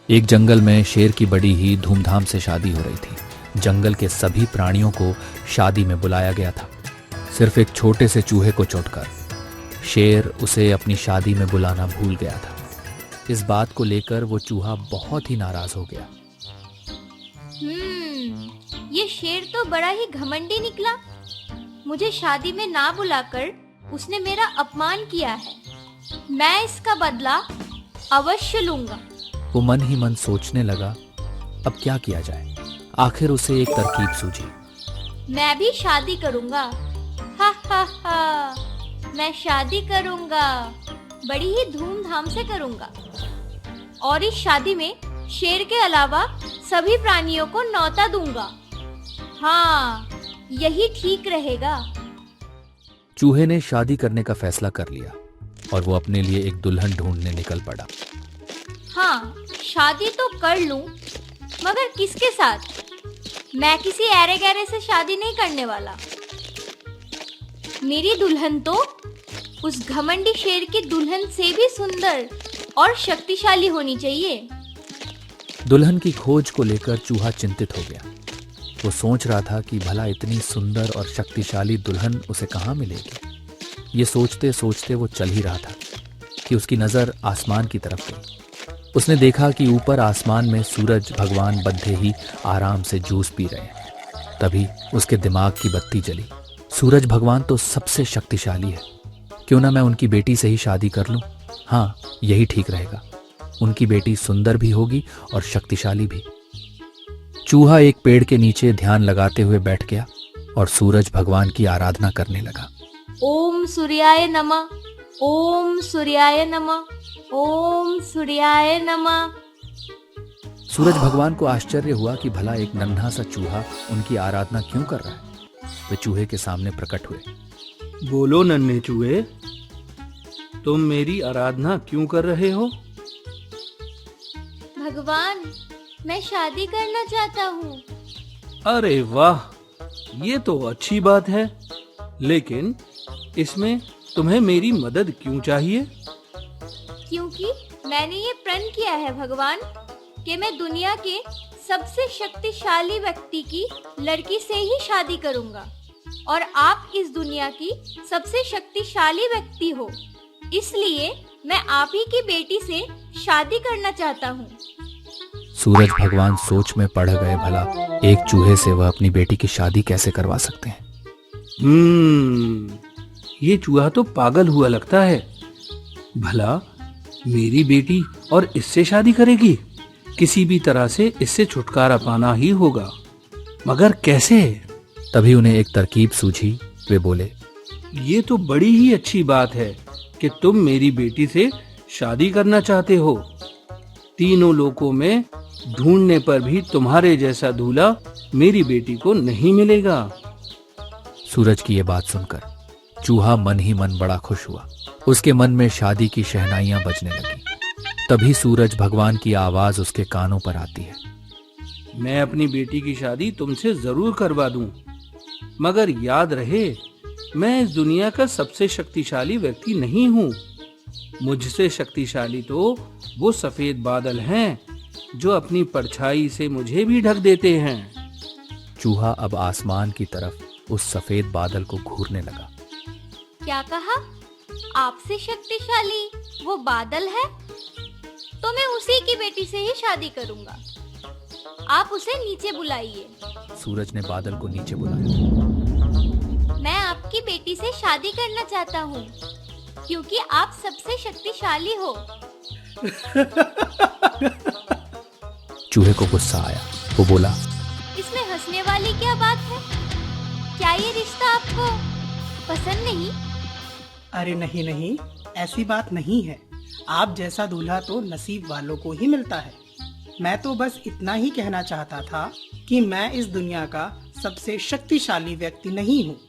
एक जंगल में शेर की बड़ी ही धूमधाम से शादी हो रही थी। जंगल के सभी प्राणियों को शादी में बुलाया गया था, सिर्फ एक छोटे से चूहे को छोड़कर। शेर उसे अपनी शादी में बुलाना भूल गया था। इस बात को लेकर वो चूहा बहुत ही नाराज हो गया। ये शेर तो बड़ा ही घमंडी निकला। मुझे शादी में ना बुलाकर उसने मेरा अपमान किया है। मैं इसका बदला अवश्य लूंगा। वो मन ही मन सोचने लगा, अब क्या किया जाए। आखिर उसे एक तरकीब सूझी। मैं भी शादी करूंगा। हा हा हा, मैं शादी करूंगा, बड़ी ही धूमधाम से करूंगा। और इस शादी में शेर के अलावा सभी प्राणियों को न्योता दूंगा। हाँ, यही ठीक रहेगा। चूहे ने शादी करने का फैसला कर लिया और वो अपने लिए एक दुल्हन ढूंढने निकल पड़ा। हाँ, शादी तो कर लूं, मगर किसके साथ? मैं किसी ऐरे गैरे से शादी नहीं करने वाला। मेरी दुल्हन तो उस घमंडी शेर की दुल्हन से भी सुंदर और शक्तिशाली होनी चाहिए। दुल्हन की खोज को लेकर चूहा चिंतित हो गया। वो सोच रहा था कि भला इतनी सुंदर और शक्तिशाली दुल्हन उसे कहाँ मिलेगी। ये सोचते सोचते वो चल ही रहा था कि उसकी नज़र आसमान की तरफ गई। उसने देखा कि ऊपर आसमान में सूरज भगवान बंधे ही आराम से जूस पी रहे हैं। तभी उसके दिमाग की बत्ती जली। सूरज भगवान तो सबसे शक्तिशाली है, क्यों ना मैं उनकी बेटी से ही शादी कर लूं। हाँ, यही ठीक रहेगा। उनकी बेटी सुंदर भी होगी और शक्तिशाली भी। चूहा एक पेड़ के नीचे ध्यान लगाते हुए बैठ गया और सूरज भगवान की आराधना करने लगा। ओम सूर्याय नमः, ओम सूर्याय नमः, ओम सूर्याय नमः। सूरज भगवान को आश्चर्य हुआ कि भला एक नन्हा सा चूहा उनकी आराधना क्यों कर रहा है। वे चूहे के सामने प्रकट हुए। बोलो नन्हे चूहे, तुम मेरी आराधना क्यों कर रहे हो? भगवान, मैं शादी करना चाहता हूँ। अरे वाह, ये तो अच्छी बात है, लेकिन इसमें तुम्हें मेरी मदद क्यों चाहिए? क्योंकि मैंने ये प्रण किया है भगवान कि मैं दुनिया के सबसे शक्तिशाली व्यक्ति की लड़की से ही शादी करूंगा, और आप इस दुनिया की सबसे शक्तिशाली व्यक्ति हो, इसलिए मैं आप ही की बेटी से शादी करना चाहता हूँ। सूरज भगवान सोच में पड़ गए, भला एक चूहे से वह अपनी बेटी की शादी कैसे करवा सकते हैं। ये चूहा तो पागल हुआ लगता है। भला मेरी बेटी और इससे शादी करेगी? किसी भी तरह से इससे छुटकारा पाना ही होगा, मगर कैसे? तभी उन्हें एक तरकीब सूझी। वे बोले, ये तो बड़ी ही अच्छी बात है कि तुम मेरी बेटी से शादी करना चाहते हो। तीनों लोकों में ढूंढने पर भी तुम्हारे जैसा दूल्हा मेरी बेटी को नहीं मिलेगा। सूरज की ये बात सुनकर चूहा मन ही मन बड़ा खुश हुआ। उसके मन में शादी की शहनाइयां बजने लगी। तभी सूरज भगवान की आवाज उसके कानों पर आती है। मैं अपनी बेटी की शादी तुमसे जरूर करवा दूं, मगर याद रहे, मैं इस दुनिया का सबसे शक्तिशाली व्यक्ति नहीं हूँ। मुझसे शक्तिशाली तो वो सफेद बादल हैं, जो अपनी परछाई से मुझे भी ढक देते हैं। चूहा अब आसमान की तरफ उस सफेद बादल को घूरने लगा। क्या कहा? आपसे शक्तिशाली वो बादल है? तो मैं उसी की बेटी से ही शादी करूंगा। आप उसे नीचे बुलाइए। सूरज ने बादल को नीचे बुलाया। मैं आपकी बेटी से शादी करना चाहता हूँ, क्योंकि आप सबसे शक्तिशाली हो। चूहे को गुस्सा आया। वो बोला, इसमें हंसने वाली क्या बात है? क्या ये रिश्ता आपको पसंद नहीं? अरे नहीं नहीं, ऐसी बात नहीं है। आप जैसा दूल्हा तो नसीब वालों को ही मिलता है। मैं तो बस इतना ही कहना चाहता था कि मैं इस दुनिया का सबसे शक्तिशाली व्यक्ति नहीं हूँ।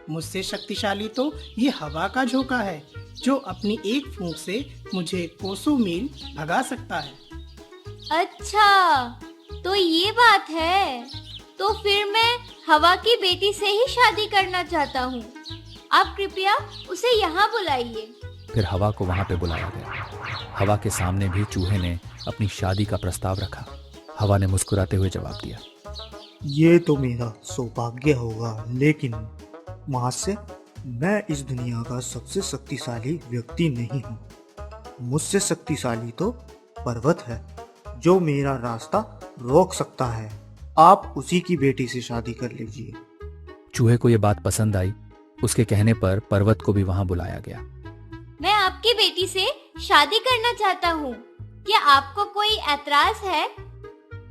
मुझसे शक्तिशाली तो ये हवा का झोंका है, जो अपनी एक फूंक से मुझे कोसों मील भगा सकता है। अच्छा, तो ये बात है। तो फिर मैं हवा की बेटी से ही शादी करना चाहता हूँ। आप कृपया उसे यहाँ बुलाइए। फिर हवा को वहां पे बुलाया गया। हवा के सामने भी चूहे ने अपनी शादी का प्रस्ताव रखा। हवा ने मुस्कुराते हुए जवाब दिया, ये तो मेरा सौभाग्य होगा, लेकिन महाशय, मैं इस दुनिया का सबसे शक्तिशाली व्यक्ति नहीं हूँ। मुझसे शक्तिशाली तो पर्वत है, जो मेरा रास्ता रोक सकता है। आप उसी की बेटी से शादी कर लीजिए। चूहे को यह बात पसंद आई। उसके कहने पर पर्वत को भी वहां बुलाया गया। मैं आपकी बेटी से शादी करना चाहता हूँ। क्या आपको कोई ऐतराज है?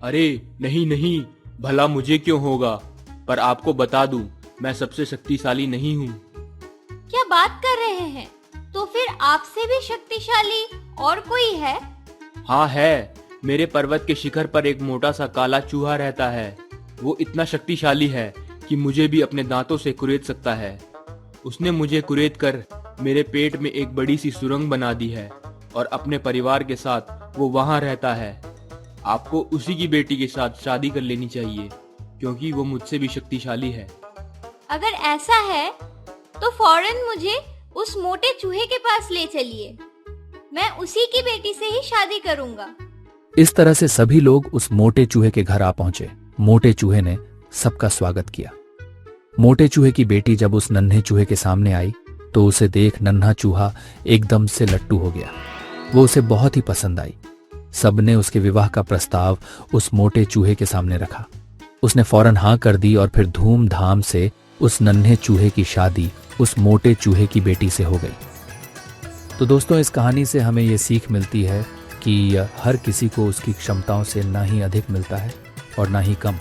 अरे नहीं नहीं, भला मुझे क्यों होगा, पर आपको बता दूं, मैं सबसे शक्तिशाली नहीं हूँ। क्या बात कर रहे हैं? तो फिर आपसे भी शक्तिशाली और कोई है? हाँ है, मेरे पर्वत के शिखर पर एक मोटा सा काला चूहा रहता है। वो इतना शक्तिशाली है कि मुझे भी अपने दांतों से कुरेद सकता है। उसने मुझे कुरेद कर मेरे पेट में एक बड़ी सी सुरंग बना दी है और अपने परिवार के साथ वो वहां रहता है। आपको उसी की बेटी के साथ शादी कर लेनी चाहिए, क्योंकि वो मुझसे भी शक्तिशाली है। अगर ऐसा है तो फौरन मुझे उस मोटे चूहे के पास ले चलिए। मैं उसी की बेटी से ही शादी करूंगा। इस तरह से सभी लोग उस मोटे चूहे के घर आ पहुंचे। मोटे चूहे ने सबका स्वागत किया। मोटे चूहे की बेटी जब उस नन्हे चूहे के सामने आई तो उसे देख नन्हा चूहा एकदम से लट्टू हो गया। वो उसे बहुत ही पसंद आई। सबने उसके विवाह का प्रस्ताव उस मोटे चूहे के सामने रखा। उसने फौरन हाँ कर दी और फिर धूमधाम से उस नन्हे चूहे की शादी उस मोटे चूहे की बेटी से हो गई। तो दोस्तों, इस कहानी से हमें ये सीख मिलती है कि हर किसी को उसकी क्षमताओं से ना ही अधिक मिलता है और ना ही कम।